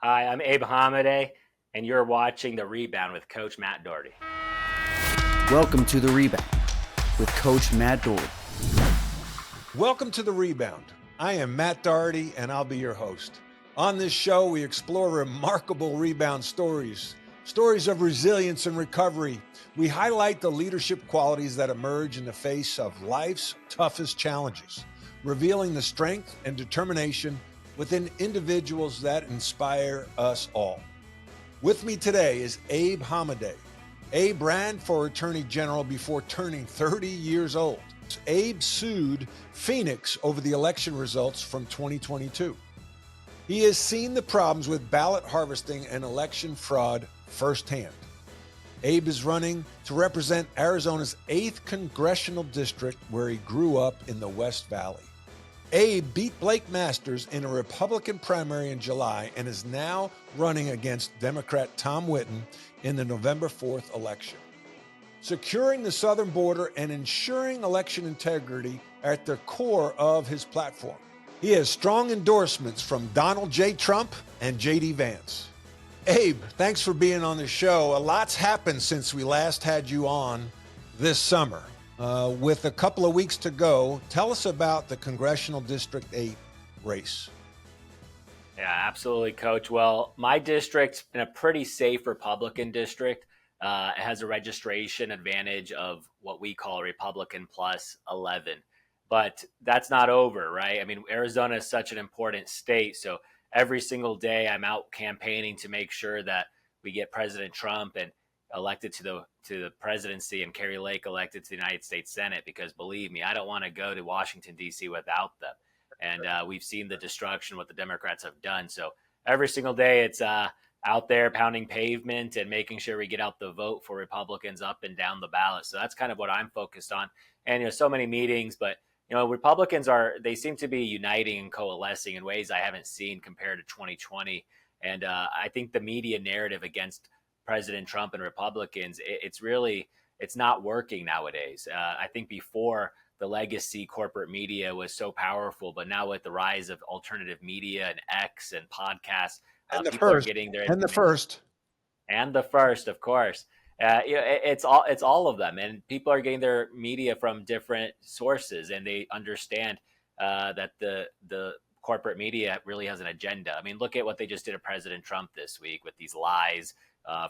Hi, I'm Abe Hamadeh, and you're watching The Rebound with Coach Matt Doherty. Welcome to The Rebound with Coach Matt Doherty. Welcome to The Rebound. I am Matt Doherty, and I'll be your host. On this show, we explore remarkable rebound stories of resilience and recovery. We highlight the leadership qualities that emerge in the face of life's toughest challenges, revealing the strength and determination within individuals that inspire us all. With me today is Abe Hamadeh. Abe ran for Attorney General before turning 30 years old. Abe sued Phoenix over the election results from 2022. He has seen the problems with ballot harvesting and election fraud firsthand. Abe is running to represent Arizona's 8th congressional district, where he grew up in the West Valley. Abe beat Blake Masters in a Republican primary in July and is now running against Democrat Tom Whitten in the November 4th election. Securing the southern border and ensuring election integrity are at the core of his platform. He has strong endorsements from Donald J. Trump and J.D. Vance. Abe, thanks for being on the show. A lot's happened since we last had you on this summer. With a couple of weeks to go, tell us about the Congressional District 8 race. Yeah, absolutely, Coach. Well, my district's in a pretty safe Republican district. It has a registration advantage of what we call Republican plus 11. But that's not over, right? I mean, Arizona is such an important state. So every single day I'm out campaigning to make sure that we get President Trump and elected to the presidency and Carrie Lake elected to the United States Senate, because believe me, I don't want to go to Washington, D.C. without them. And we've seen the destruction, what the Democrats have done. So every single day it's out there pounding pavement and making sure we get out the vote for Republicans up and down the ballot. So that's kind of what I'm focused on. And, so many meetings, but, Republicans they seem to be uniting and coalescing in ways I haven't seen compared to 2020. And I think the media narrative against President Trump and Republicans, it's not working nowadays. I think before, the legacy corporate media was so powerful, but now with the rise of alternative media and X and podcasts, people are getting their the first, of course. It's all of them, and people are getting their media from different sources, and they understand that the corporate media really has an agenda. I mean, look at what they just did to President Trump this week with these lies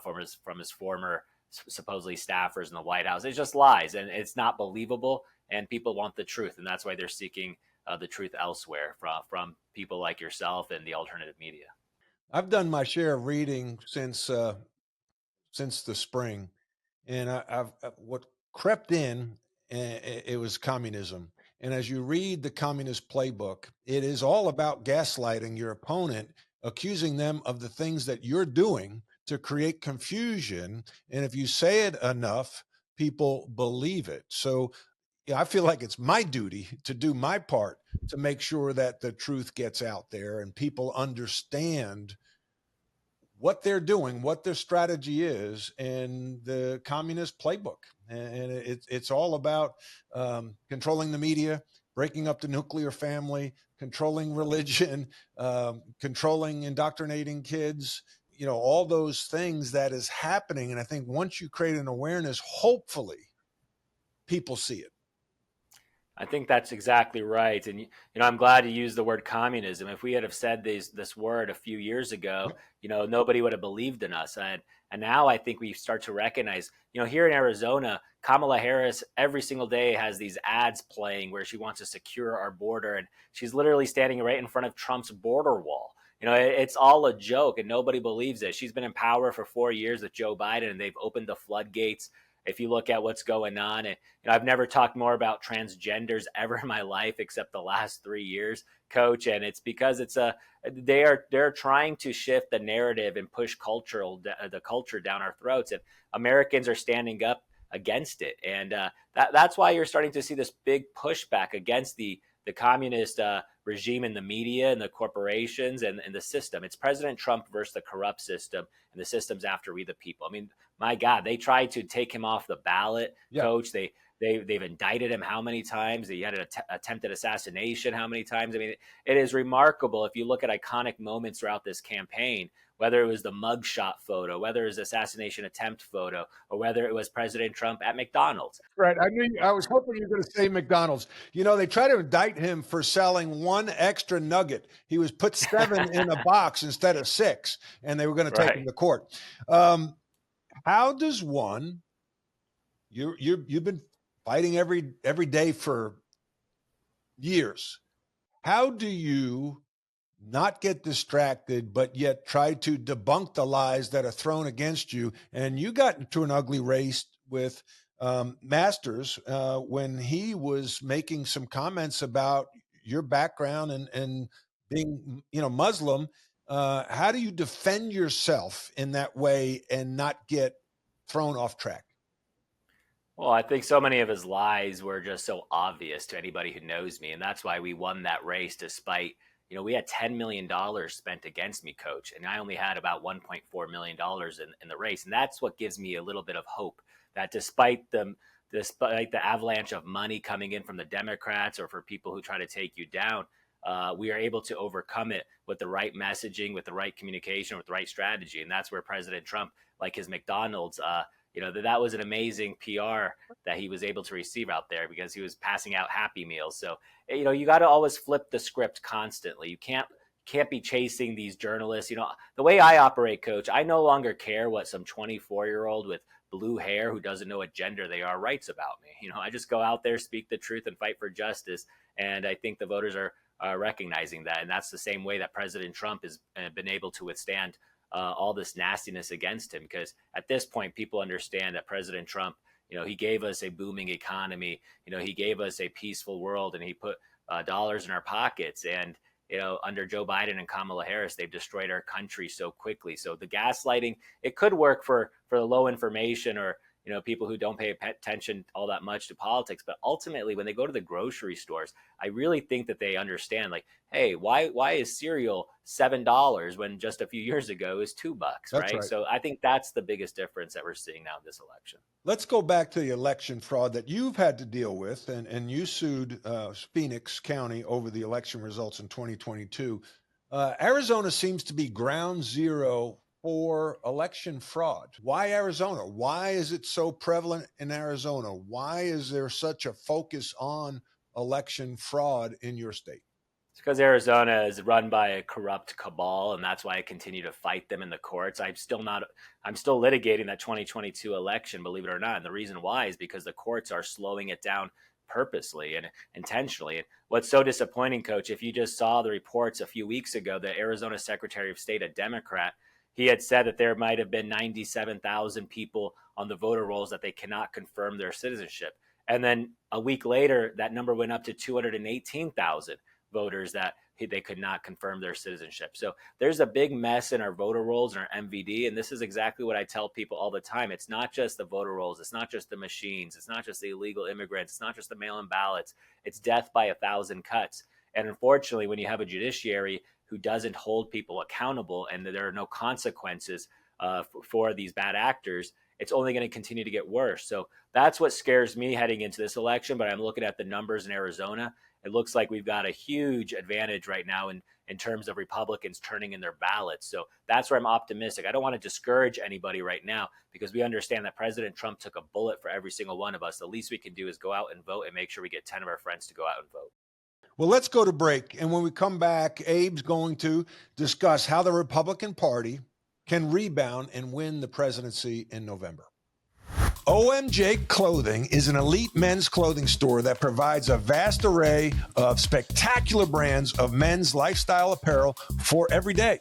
from his former supposedly staffers in the White House. It's just lies, and it's not believable, and people want the truth, and that's why they're seeking the truth elsewhere from people like yourself and the alternative media. I've done my share of reading since the spring, and I've what crept in, it was communism. And as you read the communist playbook, it is all about gaslighting your opponent, accusing them of the things that you're doing to create confusion. And if you say it enough, people believe it. So I feel like it's my duty to do my part to make sure that the truth gets out there and people understand what they're doing, what their strategy is, and the communist playbook. And it's all about controlling the media, breaking up the nuclear family, controlling religion, controlling, indoctrinating kids, all those things that is happening. And I think once you create an awareness, hopefully people see it. I think that's exactly right. And, I'm glad you used the word communism. If we had have said this word a few years ago, nobody would have believed in us. And now I think we start to recognize, here in Arizona, Kamala Harris every single day has these ads playing where she wants to secure our border. And she's literally standing right in front of Trump's border wall. It's all a joke and nobody believes it. She's been in power for 4 years with Joe Biden, and they've opened the floodgates. If you look at what's going on, and I've never talked more about transgenders ever in my life except the last 3 years, Coach. And it's because they're trying to shift the narrative and push the culture down our throats, and Americans are standing up against it. And that's why you're starting to see this big pushback against the communist regime in the media and the corporations and the system. It's President Trump versus the corrupt system, and the system's after we the people. I mean, my God, they tried to take him off the ballot, Coach. They They've indicted him how many times? He had an attempted assassination how many times? I mean, it is remarkable if you look at iconic moments throughout this campaign, whether it was the mugshot photo, whether it was assassination attempt photo, or whether it was President Trump at McDonald's. Right. I was hoping you were going to say McDonald's. You know, they try to indict him for selling one extra nugget. He was put 7 in a box instead of 6, and they were going to take him to court. How does one? You've been fighting every day for years. How do you not get distracted, but yet try to debunk the lies that are thrown against you? And you got into an ugly race with Masters when he was making some comments about your background and being, Muslim. How do you defend yourself in that way and not get thrown off track? Well, I think so many of his lies were just so obvious to anybody who knows me. And that's why we won that race despite, we had $10 million spent against me, Coach. And I only had about $1.4 million in the race. And that's what gives me a little bit of hope that despite the avalanche of money coming in from the Democrats or for people who try to take you down, we are able to overcome it with the right messaging, with the right communication, with the right strategy. And that's where President Trump, like his McDonald's, that was an amazing PR that he was able to receive out there because he was passing out Happy Meals. So, you got to always flip the script constantly. You can't be chasing these journalists. The way I operate, Coach, I no longer care what some 24-year-old with blue hair who doesn't know what gender they are writes about me. I just go out there, speak the truth, and fight for justice. And I think the voters are recognizing that. And that's the same way that President Trump has been able to withstand all this nastiness against him, because at this point, people understand that President Trump, he gave us a booming economy, he gave us a peaceful world, and he put dollars in our pockets. And, under Joe Biden and Kamala Harris, they've destroyed our country so quickly. So the gaslighting, it could work for the low information or, people who don't pay attention all that much to politics. But ultimately, when they go to the grocery stores, I really think that they understand, like, hey, why is cereal $7 when just a few years ago it was $2, right? So I think that's the biggest difference that we're seeing now in this election. Let's go back to the election fraud that you've had to deal with, and you sued Phoenix County over the election results in 2022. Arizona seems to be ground zero for election fraud. Why Arizona? Why is it so prevalent in Arizona? Why is there such a focus on election fraud in your state? It's because Arizona is run by a corrupt cabal, and that's why I continue to fight them in the courts. I'm still litigating that 2022 election, believe it or not. And the reason why is because the courts are slowing it down purposely and intentionally. And what's so disappointing, Coach, if you just saw the reports a few weeks ago, the Arizona Secretary of State, a Democrat, he had said that there might have been 97,000 people on the voter rolls that they cannot confirm their citizenship. And then a week later, that number went up to 218,000 voters that they could not confirm their citizenship. So there's a big mess in our voter rolls and our MVD. And this is exactly what I tell people all the time. It's not just the voter rolls. It's not just the machines. It's not just the illegal immigrants. It's not just the mail-in ballots. It's death by 1,000 cuts. And unfortunately, when you have a judiciary who doesn't hold people accountable and there are no consequences for these bad actors, it's only going to continue to get worse. So that's what scares me heading into this election. But I'm looking at the numbers in Arizona. It looks like we've got a huge advantage right now in terms of Republicans turning in their ballots. So that's where I'm optimistic. I don't want to discourage anybody right now because we understand that President Trump took a bullet for every single one of us. The least we can do is go out and vote and make sure we get 10 of our friends to go out and vote. Well, let's go to break. And when we come back, Abe's going to discuss how the Republican Party can rebound and win the presidency in November. OMJ Clothing is an elite men's clothing store that provides a vast array of spectacular brands of men's lifestyle apparel for every day.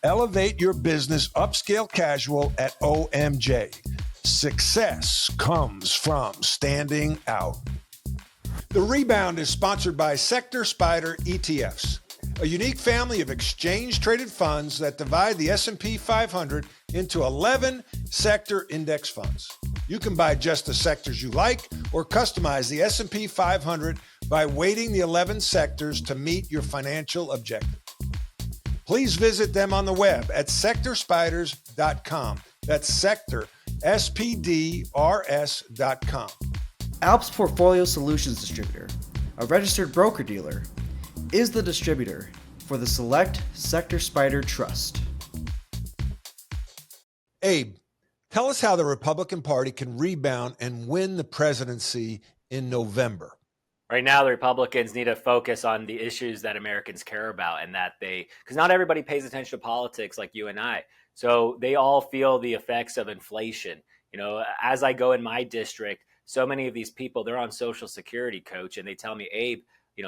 Elevate your business upscale casual at OMJ. Success comes from standing out. The Rebound is sponsored by Sector Spider ETFs, a unique family of exchange-traded funds that divide the S&P 500 into 11 sector index funds. You can buy just the sectors you like or customize the S&P 500 by weighting the 11 sectors to meet your financial objective. Please visit them on the web at sectorspiders.com. That's sector, SPDRS.com. Alps Portfolio Solutions Distributor, a registered broker-dealer, is the distributor for the Select Sector Spider Trust. Abe, tell us how the Republican Party can rebound and win the presidency in November. Right now, the Republicans need to focus on the issues that Americans care about, and that because not everybody pays attention to politics like you and I. So they all feel the effects of inflation. As I go in my district, so many of these people, they're on Social Security, Coach, and they tell me, Abe,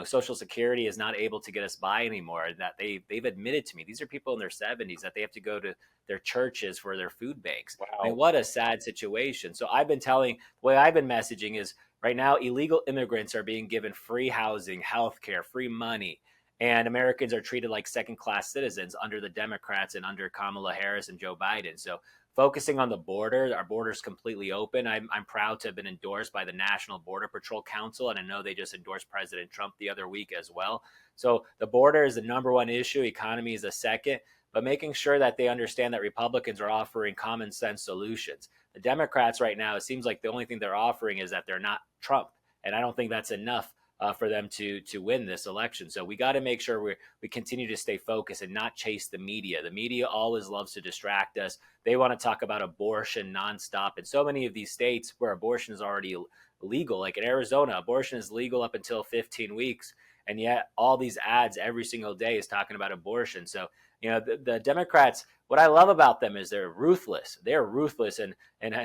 Social Security is not able to get us by anymore. And that they've admitted to me, these are people in their 70s, that they have to go to their churches for their food banks. Wow. I mean, what a sad situation. So the way I've been messaging is, right now, illegal immigrants are being given free housing, health care, free money, and Americans are treated like second-class citizens under the Democrats and under Kamala Harris and Joe Biden. So focusing on the border, our border's completely open. I'm proud to have been endorsed by the National Border Patrol Council, and I know they just endorsed President Trump the other week as well. So the border is the number one issue. Economy is the second. But making sure that they understand that Republicans are offering common sense solutions. The Democrats right now, it seems like the only thing they're offering is that they're not Trump. And I don't think that's enough for them to win this election. So we got to make sure we continue to stay focused and not chase the media. The media always loves to distract us. They want to talk about abortion nonstop. In so many of these states where abortion is already legal, like in Arizona, abortion is legal up until 15 weeks. And yet all these ads every single day is talking about abortion. So the Democrats, what I love about them is they're ruthless. They're ruthless in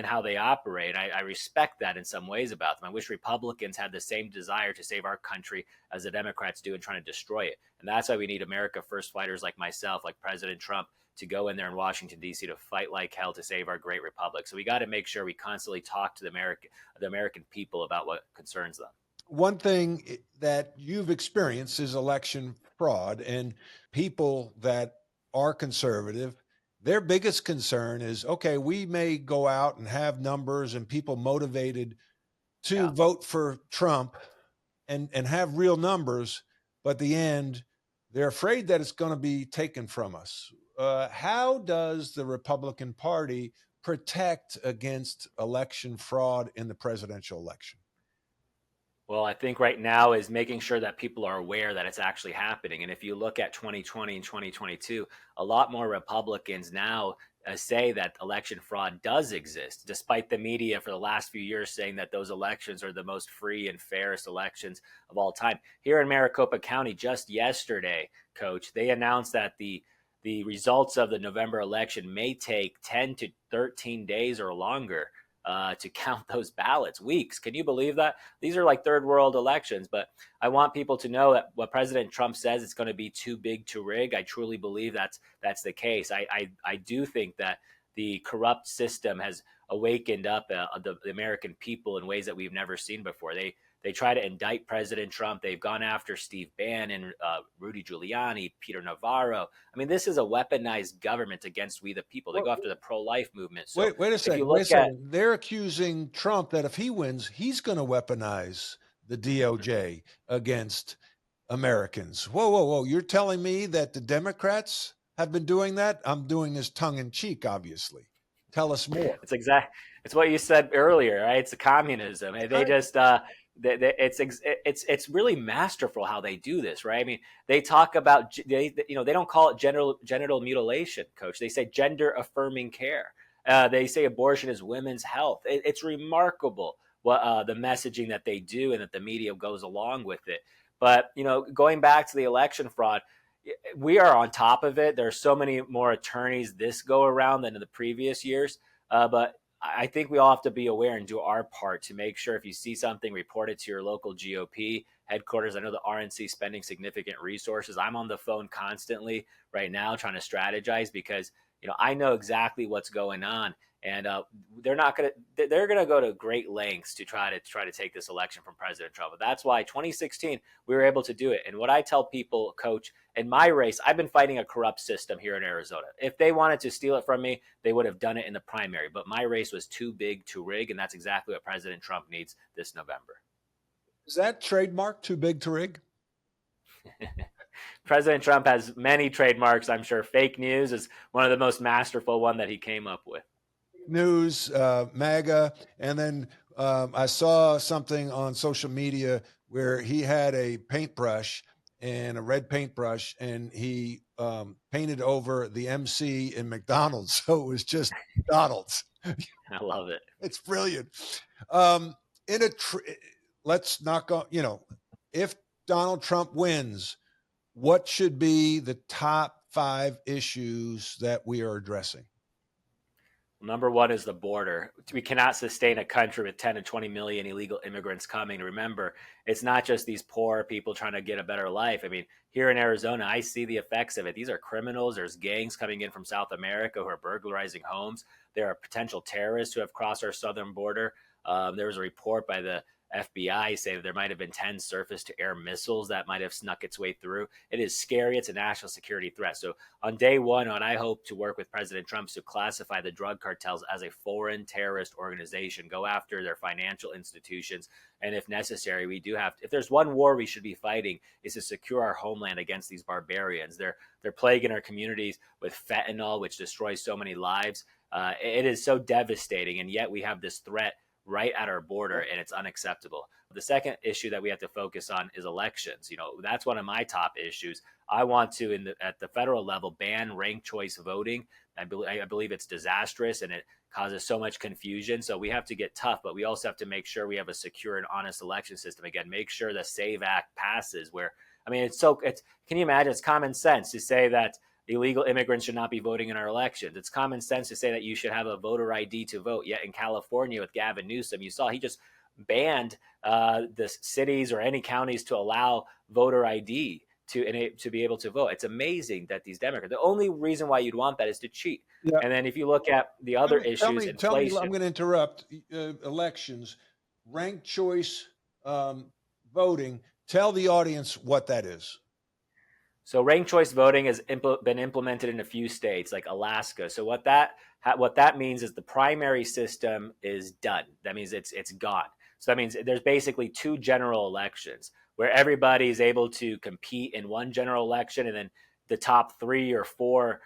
how they operate. I respect that in some ways about them. I wish Republicans had the same desire to save our country as the Democrats do in trying to destroy it. And that's why we need America First fighters like myself, like President Trump, to go in there in Washington, D.C. to fight like hell to save our great republic. So we got to make sure we constantly talk to the American people about what concerns them. One thing that you've experienced is election fraud, and people that are conservative, their biggest concern is, okay, we may go out and have numbers and people motivated to vote for Trump and have real numbers, but at the end, they're afraid that it's going to be taken from us. How does the Republican Party protect against election fraud in the presidential election? Well, I think right now is making sure that people are aware that it's actually happening. And if you look at 2020 and 2022, a lot more Republicans now say that election fraud does exist, despite the media for the last few years saying that those elections are the most free and fairest elections of all time. Here in Maricopa County, just yesterday, Coach, they announced that the results of the November election may take 10 to 13 days or longer to count those ballots. Weeks. Can you believe that? These are like third world elections, but I want people to know that what President Trump says, it's going to be too big to rig. I truly believe that's the case. I do think that the corrupt system has awakened up the American people in ways that we've never seen before. They try to indict President Trump. They've gone after Steve Bannon, Rudy Giuliani, Peter Navarro. I mean, this is a weaponized government against we the people. They go after the pro-life movement. So wait a second. They're accusing Trump that if he wins, he's going to weaponize the DOJ against Americans. Whoa. You're telling me that the Democrats have been doing that? I'm doing this tongue in cheek, obviously. Tell us more. It's what you said earlier, right? It's a communism. They just it's really masterful how they do this, right? I mean, they talk about they don't call it genital mutilation, Coach. They say gender affirming care. They say abortion is women's health. It's remarkable what the messaging that they do and that the media goes along with it. But going back to the election fraud, we are on top of it. There are so many more attorneys this go around than in the previous years, but I think we all have to be aware and do our part to make sure if you see something, report it to your local GOP headquarters. I know the RNC is spending significant resources. I'm on the phone constantly right now trying to strategize because I know exactly what's going on, and they're going to go to great lengths to try to take this election from President Trump. But that's why 2016 we were able to do it. And what I tell people, Coach, in my race, I've been fighting a corrupt system here in Arizona. If they wanted to steal it from me, they would have done it in the primary. But my race was too big to rig, and that's exactly what President Trump needs this November. Is that trademark, too big to rig? President Trump has many trademarks, I'm sure. Fake news is one of the most masterful one that he came up with. News, MAGA, and then I saw something on social media where he had a paintbrush and a red paintbrush, and he painted over the MC in McDonald's, so it was just Donald's. I love it. It's brilliant. Um, in a let's not go. If Donald Trump wins, what should be the top 5 issues that we are addressing? Number one is the border. We cannot sustain a country with 10 to 20 million illegal immigrants coming. Remember, it's not just these poor people trying to get a better life. I mean, here in Arizona, I see the effects of it. These are criminals. There's gangs coming in from South America who are burglarizing homes. There are potential terrorists who have crossed our southern border. There was a report by the FBI saying that there might have been 10 surface to air missiles that might have snuck its way through. It is scary. It's a national security threat. So on day one, I hope to work with President Trump to classify the drug cartels as a foreign terrorist organization, go after their financial institutions. And if necessary, we do have to, if there's one war we should be fighting, is to secure our homeland against these barbarians. They're plaguing our communities with fentanyl, which destroys so many lives. It is so devastating. And yet we have this threat right at our border, and it's unacceptable. The second issue that we have to focus on is elections. That's one of my top issues. I want to, at the federal level, ban ranked choice voting. I believe it's disastrous and it causes so much confusion. So we have to get tough, but we also have to make sure we have a secure and honest election system. Again, make sure the SAVE Act passes. Can you imagine? It's common sense to say that illegal immigrants should not be voting in our elections. It's common sense to say that you should have a voter ID to vote. Yet in California with Gavin Newsom, you saw he just banned the cities or any counties to allow voter ID to be able to vote. It's amazing that these Democrats, the only reason why you'd want that is to cheat. Yeah. And then if you look at the other issues, inflation. Tell me, I'm going to interrupt. Elections, ranked choice voting. Tell the audience what that is. So ranked choice voting has been implemented in a few states like Alaska. So what that means is the primary system is done. That means it's gone. So that means there's basically 2 general elections where everybody is able to compete in one general election, and then the top 3 or 4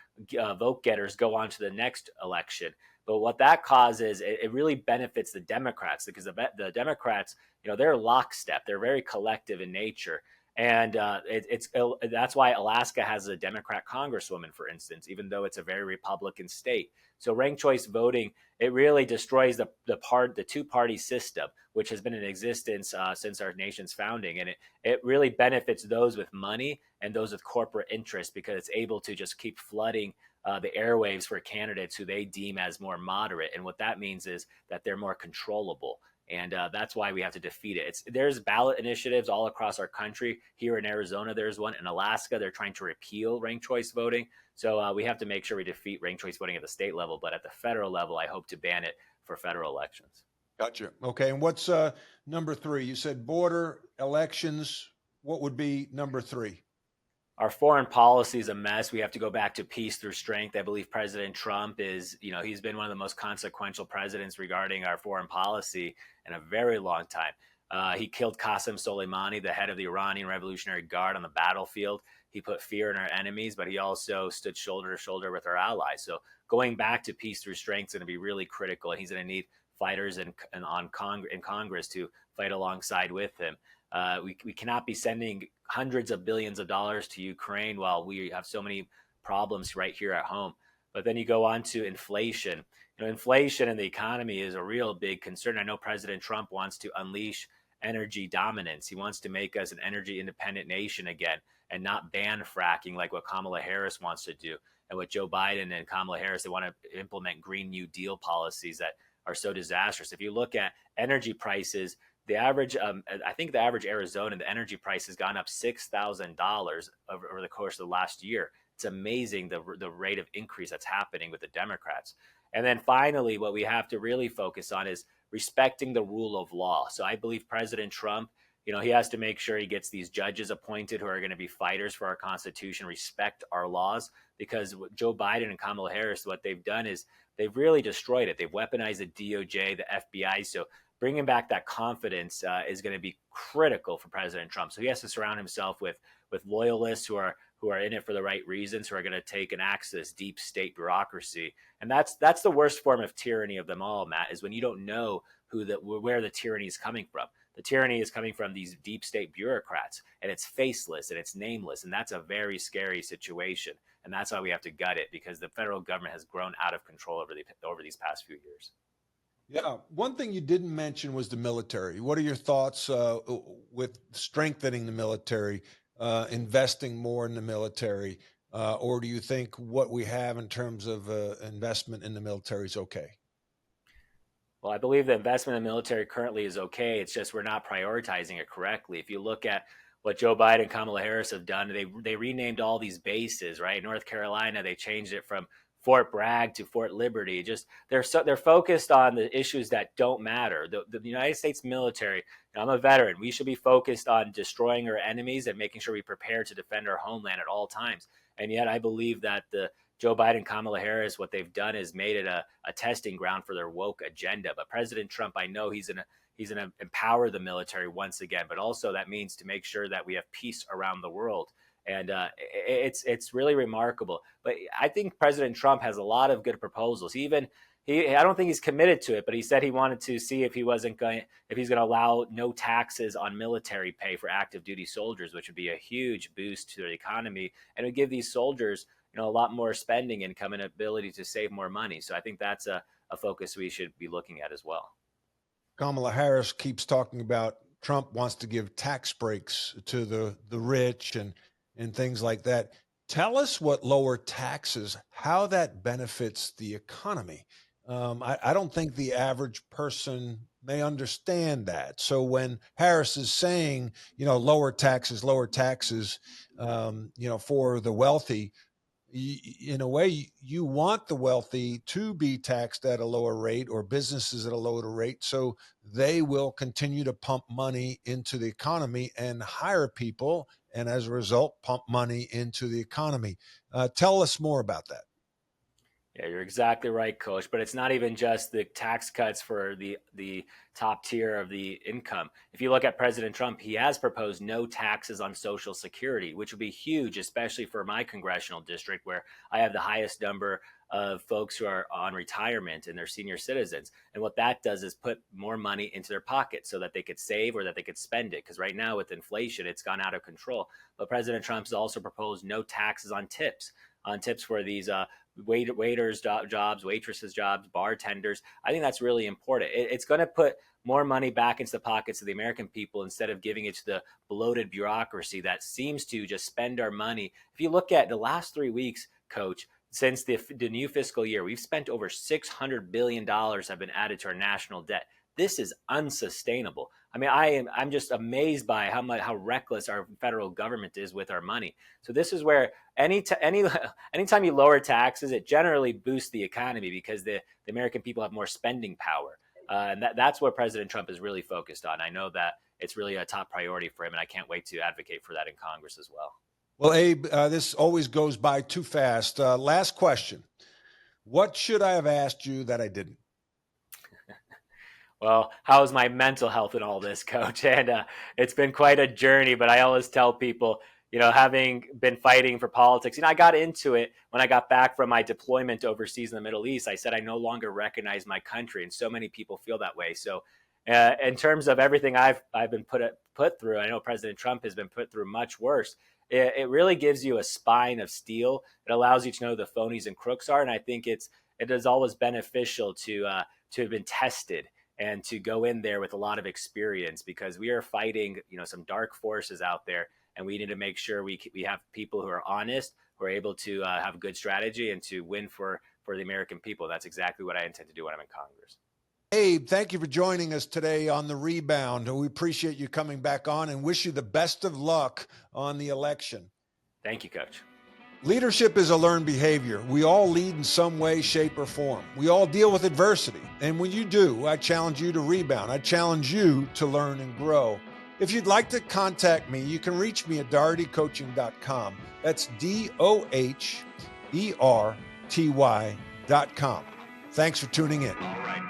vote getters go on to the next election. But what that causes, it really benefits the Democrats, because the Democrats, they're lockstep. They're very collective in nature. And that's why Alaska has a Democrat congresswoman, for instance, even though it's a very Republican state. So ranked choice voting, it really destroys the 2-party system, which has been in existence since our nation's founding. And it really benefits those with money and those with corporate interest, because it's able to just keep flooding the airwaves for candidates who they deem as more moderate. And what that means is that they're more controllable. And that's why we have to defeat it. There's ballot initiatives all across our country. Here in Arizona, there's one. In Alaska, they're trying to repeal ranked choice voting. So we have to make sure we defeat ranked choice voting at the state level. But at the federal level, I hope to ban it for federal elections. Gotcha. Okay. And what's number 3? You said border, elections. What would be number 3? Our foreign policy is a mess. We have to go back to peace through strength. I believe President Trump is, he's been one of the most consequential presidents regarding our foreign policy in a very long time. He killed Qasem Soleimani, the head of the Iranian Revolutionary Guard, on the battlefield. He put fear in our enemies, but he also stood shoulder to shoulder with our allies. So going back to peace through strength is going to be really critical, and he's going to need fighters in Congress to fight alongside with him. We cannot be sending hundreds of billions of dollars to Ukraine while we have so many problems right here at home. But then you go on to inflation. Inflation in the economy is a real big concern. I know President Trump wants to unleash energy dominance. He wants to make us an energy independent nation again and not ban fracking like what Kamala Harris wants to do. And what Joe Biden and Kamala Harris, they want to implement Green New Deal policies that are so disastrous. If you look at energy prices, the average, I think the average Arizona, the energy price has gone up $6,000 over the course of the last year. It's amazing the rate of increase that's happening with the Democrats. And then finally, what we have to really focus on is respecting the rule of law. So I believe President Trump, he has to make sure he gets these judges appointed who are going to be fighters for our Constitution, respect our laws, because Joe Biden and Kamala Harris, what they've done is they've really destroyed it. They've weaponized the DOJ, the FBI. So bringing back that confidence is going to be critical for President Trump. So he has to surround himself with loyalists who are who are in it for the right reasons, who are going to take an axe to this deep state bureaucracy. And that's the worst form of tyranny of them all, Matt, is when you don't know where the tyranny is coming from. The tyranny is coming from these deep state bureaucrats, and it's faceless and it's nameless. And that's a very scary situation. And that's why we have to gut it, because the federal government has grown out of control over these past few years. Yeah. One thing you didn't mention was the military. What are your thoughts with strengthening the military, investing more in the military? Or do you think what we have in terms of investment in the military is okay? Well, I believe the investment in the military currently is okay. It's just we're not prioritizing it correctly. If you look at what Joe Biden and Kamala Harris have done, they renamed all these bases, right? North Carolina, they changed it from Fort Bragg to Fort Liberty. Just they're focused on the issues that don't matter. The United States military, I'm a veteran. We should be focused on destroying our enemies and making sure we prepare to defend our homeland at all times. And yet I believe that the Joe Biden, Kamala Harris, what they've done is made it a testing ground for their woke agenda. But President Trump, I know he's going to empower the military once again, but also that means to make sure that we have peace around the world. And it's really remarkable. But I think President Trump has a lot of good proposals. I don't think he's committed to it, but he said he wanted to see if he's going to allow no taxes on military pay for active duty soldiers, which would be a huge boost to the economy and would give these soldiers a lot more spending income and ability to save more money. So I think that's a focus we should be looking at as well. Kamala Harris keeps talking about Trump wants to give tax breaks to the rich and things like that. Tell us what lower taxes, how that benefits the economy. I don't think the average person may understand that. So when Harris is saying, lower taxes, for the wealthy, in a way, you want the wealthy to be taxed at a lower rate or businesses at a lower rate, so they will continue to pump money into the economy and hire people, and as a result, pump money into the economy. Tell us more about that. Yeah, you're exactly right, Coach. But it's not even just the tax cuts for the top tier of the income. If you look at President Trump, he has proposed no taxes on Social Security, which would be huge, especially for my congressional district, where I have the highest number of folks who are on retirement and they're senior citizens. And what that does is put more money into their pockets so that they could save or that they could spend it. Because right now with inflation, it's gone out of control. But President Trump has also proposed no taxes on tips for these waiters jobs, waitresses jobs, bartenders. I think that's really important. It's going to put more money back into the pockets of the American people instead of giving it to the bloated bureaucracy that seems to just spend our money. If you look at the last 3 weeks, Coach, since the new fiscal year, we've spent over $600 billion have been added to our national debt. This is unsustainable. I mean, I'm just amazed by how reckless our federal government is with our money. So this is where anytime you lower taxes, it generally boosts the economy because the American people have more spending power. And that's what President Trump is really focused on. I know that it's really a top priority for him, and I can't wait to advocate for that in Congress as well. Well, Abe, this always goes by too fast. Last question. What should I have asked you that I didn't? Well, how's my mental health in all this, Coach? And it's been quite a journey, but I always tell people, having been fighting for politics, I got into it when I got back from my deployment overseas in the Middle East. I said I no longer recognize my country, and so many people feel that way. So in terms of everything I've been put through, I know President Trump has been put through much worse. It really gives you a spine of steel. It allows you to know the phonies and crooks are, and I think it is always beneficial to have been tested and to go in there with a lot of experience, because we are fighting, some dark forces out there, and we need to make sure we have people who are honest, who are able to have a good strategy and to win for the American people. That's exactly what I intend to do when I'm in Congress. Abe, thank you for joining us today on The Rebound. We appreciate you coming back on and wish you the best of luck on the election. Thank you, Coach. Leadership is a learned behavior. We all lead in some way, shape, or form. We all deal with adversity. And when you do, I challenge you to rebound. I challenge you to learn and grow. If you'd like to contact me, you can reach me at dohertycoaching.com. That's DOHERTY.com. Thanks for tuning in. All right.